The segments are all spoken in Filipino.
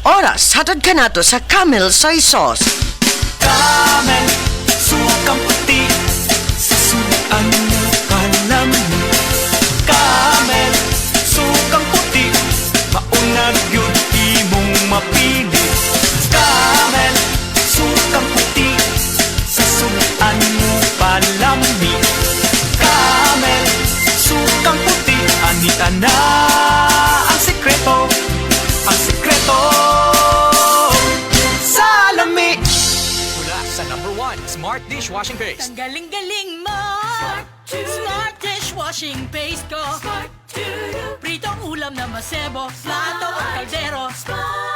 oras hatod ka nato sa Camel Soy Sauce. Camel, sukang puti, sasuan mo kalami. Camel, sukang puti, maunag yun imong mapili. Camel, sukang puti, sasuan mo palami. Camel, sukang puti, anita na ang sekreto, ang sekreto sa lami. Mula sa #1 Smart Dishwashing Paste. Ang galing-galing mo! Smart dishwashing paste ko. Pritong ulam na masebo, plato o kaldero.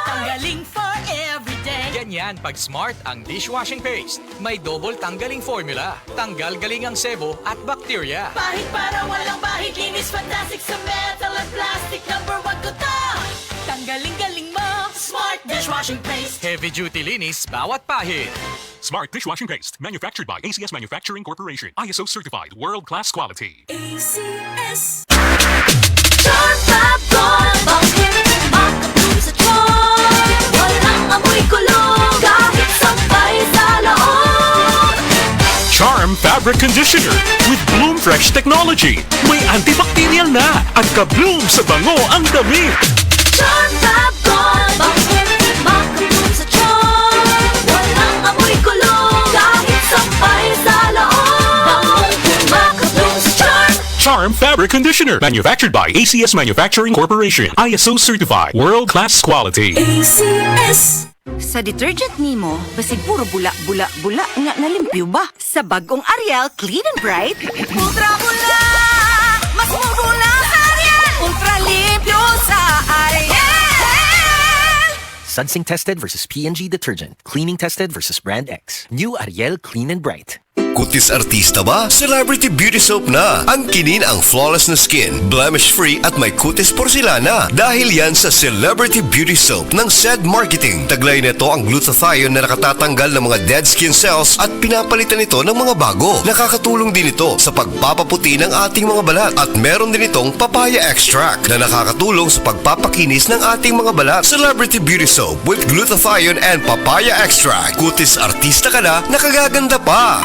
Tanggaling for everyday. Ganyan pag Smart ang dishwashing paste. May double tanggaling formula. Tanggal galing ang sebo at bakterya. Bahid para walang bahid, linis fantastic sa metal at plastic. #1 ko to! Tanggaling-galing mo! Smart dishwashing paste. Heavy duty linis bawat pahid. Smart Dishwashing Paste, manufactured by ACS Manufacturing Corporation. ISO certified, world-class quality. ACS. Charm Fab Gold, bakit makatulong sa tiyan? Walang amoy kulong, kahit sampay sa loob. Charm Fabric Conditioner with Bloom Fresh technology. May antibacterial na at ka-bloom sa bango ang damit. Charm Fab Gold, bakit makatulong sa tiyan? Walang amoy kulong, kahit sampay sa loob. Makatulong sa tiyan. Charm Fabric Conditioner, manufactured by ACS Manufacturing Corporation. ISO certified, world-class quality. ACS. Sa detergent nimo, basig puro bula-bula-bula nga nalimpyo ba? Sa bagong Ariel Clean and Bright, ultra bula! Mas mabula sa Ariel! Ultra limpyo sa Ariel! Sunsing tested versus P&G detergent. Cleaning tested versus brand X. New Ariel Clean and Bright. Kutis artista ba? Celebrity Beauty Soap na. Ang kinin ang flawless na skin, blemish-free at may kutis porcelana. Dahil yan sa Celebrity Beauty Soap ng SED Marketing. Taglay nito ang glutathione na nakatatanggal ng mga dead skin cells at pinapalitan ito ng mga bago. Nakakatulong din ito sa pagpapaputi ng ating mga balat. At meron din itong papaya extract na nakakatulong sa pagpapakinis ng ating mga balat. Celebrity Beauty Soap with glutathione and papaya extract. Kutis artista ka na, nakagaganda pa.